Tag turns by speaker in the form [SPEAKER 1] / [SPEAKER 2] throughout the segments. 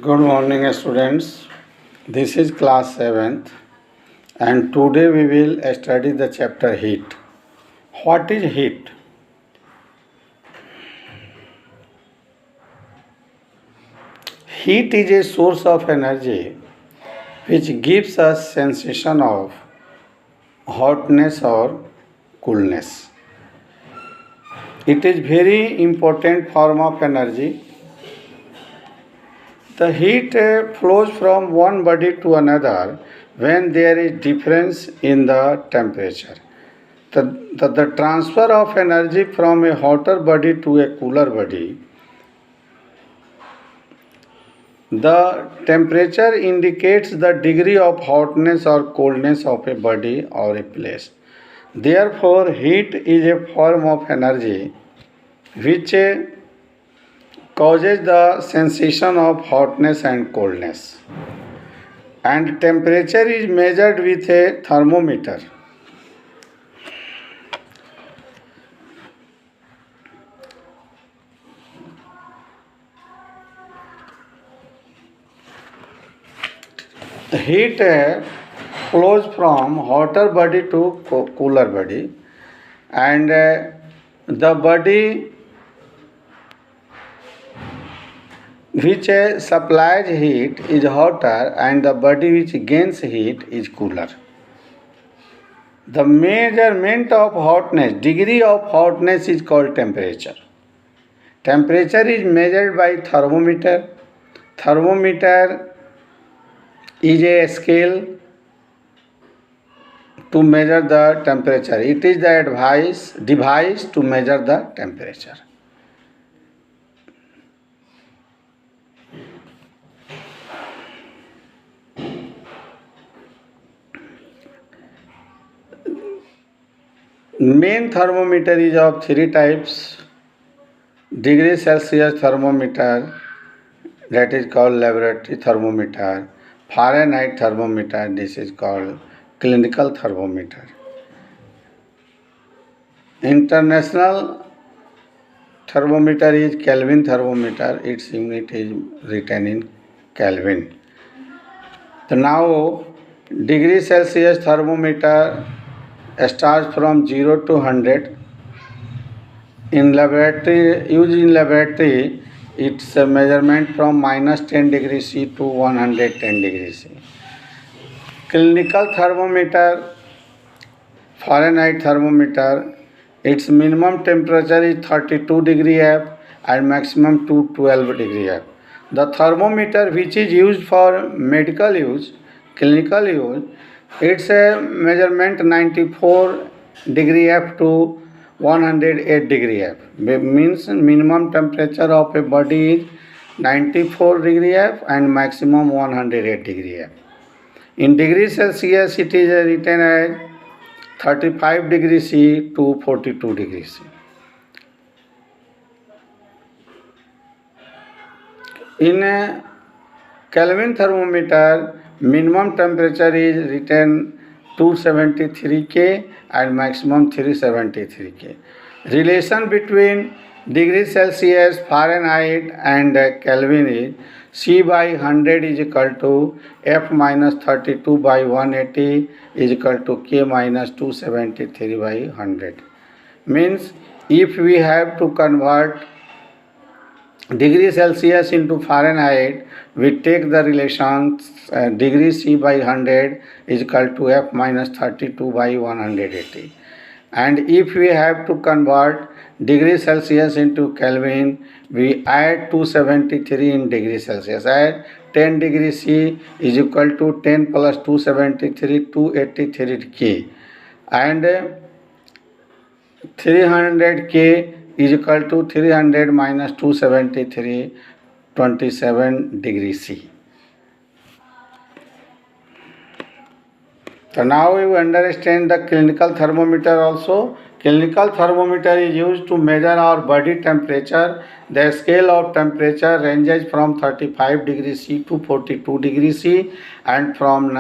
[SPEAKER 1] Good morning, students. This is class 7th, and today we will study the chapter heat. What is heat? Heat is a source of energy which gives us sensation of hotness or coolness. It is very important form of energy. The heat flows from one body to another when there is difference in the temperature. The transfer of energy from a hotter body to a cooler body. The temperature indicates the degree of hotness or coldness of a body or a place. Therefore, heat is a form of energy which causes the sensation of hotness and coldness. And temperature is measured with a thermometer. Heat flows from hotter body to cooler body, and the body which supplies heat is hotter and the body which gains heat is cooler. The measurement of hotness, degree of hotness is called temperature. Temperature is measured by thermometer. Thermometer is a scale to measure the temperature. It is the device to measure the temperature. Main thermometer is of three types. Degree Celsius thermometer, that is called laboratory thermometer. Fahrenheit thermometer, this is called clinical thermometer. International thermometer is Kelvin thermometer. Its unit is written in Kelvin. So now degree Celsius thermometer starts from 0 to 100. In laboratory, it's a measurement from minus 10 degrees C to 110 degrees C. Clinical thermometer, Fahrenheit thermometer, its minimum temperature is 32 degree F and maximum to 12 degree F. The thermometer which is used for medical use, clinical use, it's a measurement 94 degree F to 108 degree F. Means minimum temperature of a body is 94 degree F and maximum 108 degree F. In degree Celsius it is written as 35 degree C to 42 degree C. In a Kelvin thermometer, minimum temperature is written 273 K and maximum 373 K. Relation between degree Celsius, Fahrenheit and Kelvin is C by 100 is equal to F minus 32 by 180 is equal to K minus 273 by 100. Means if we have to convert degree Celsius into Fahrenheit, we take the relation degree C by 100 is equal to F minus 32 by 180. And if we have to convert degree Celsius into Kelvin, we add 273 in degree Celsius. Add 10 degree C is equal to 10 plus 273, 283 K. And 300 K is equal to 300 minus 273, 27 degree C. So now you understand the clinical thermometer also. Clinical thermometer is used to measure our body temperature. The scale of temperature ranges from 35 degrees C to 42 degrees C and from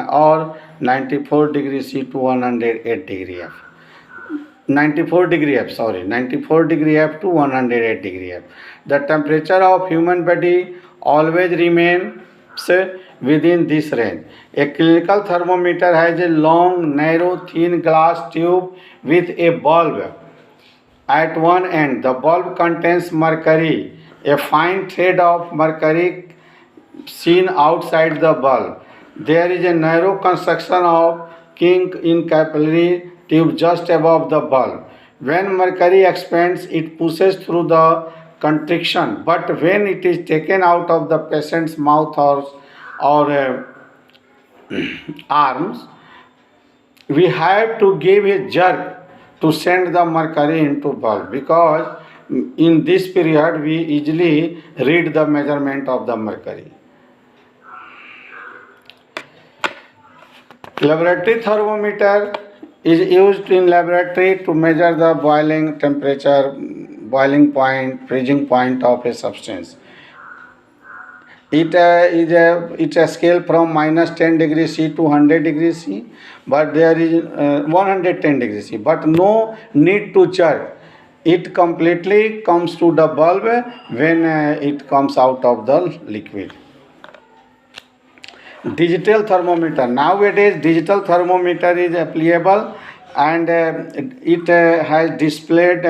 [SPEAKER 1] 94 degrees C to 108 degree F. 94 degree F to 108 degree F. The temperature of human body always remains within this range. A clinical thermometer has a long, narrow, thin glass tube with a bulb at one end. The bulb contains mercury, a fine thread of mercury seen outside the bulb. There is a narrow construction of kink in capillary tube just above the bulb. When mercury expands, it pushes through the constriction, but when it is taken out of the patient's mouth or arms, we have to give a jerk to send the mercury into bulb, because in this period we easily read the measurement of the mercury. Laboratory thermometer is used in laboratory to measure the boiling temperature, boiling point, freezing point of a substance. It is a scale from -10 degrees C to 100 degrees C, but there is 110 degrees C, but no need to jerk. It completely comes to the bulb when it comes out of the liquid. Digital thermometer. Nowadays, digital thermometer is applicable, and it has displayed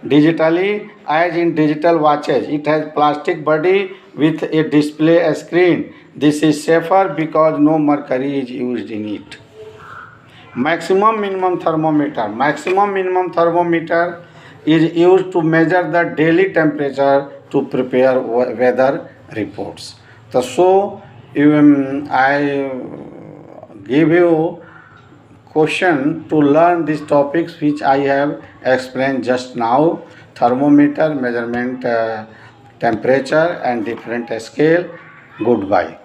[SPEAKER 1] digitally as in digital watches. It has plastic body with a display screen. This is safer because no mercury is used in it. Maximum minimum thermometer. Maximum minimum thermometer is used to measure the daily temperature to prepare weather reports. So I give you question to learn these topics which I have explained just now: thermometer, measurement temperature and different scale. Goodbye.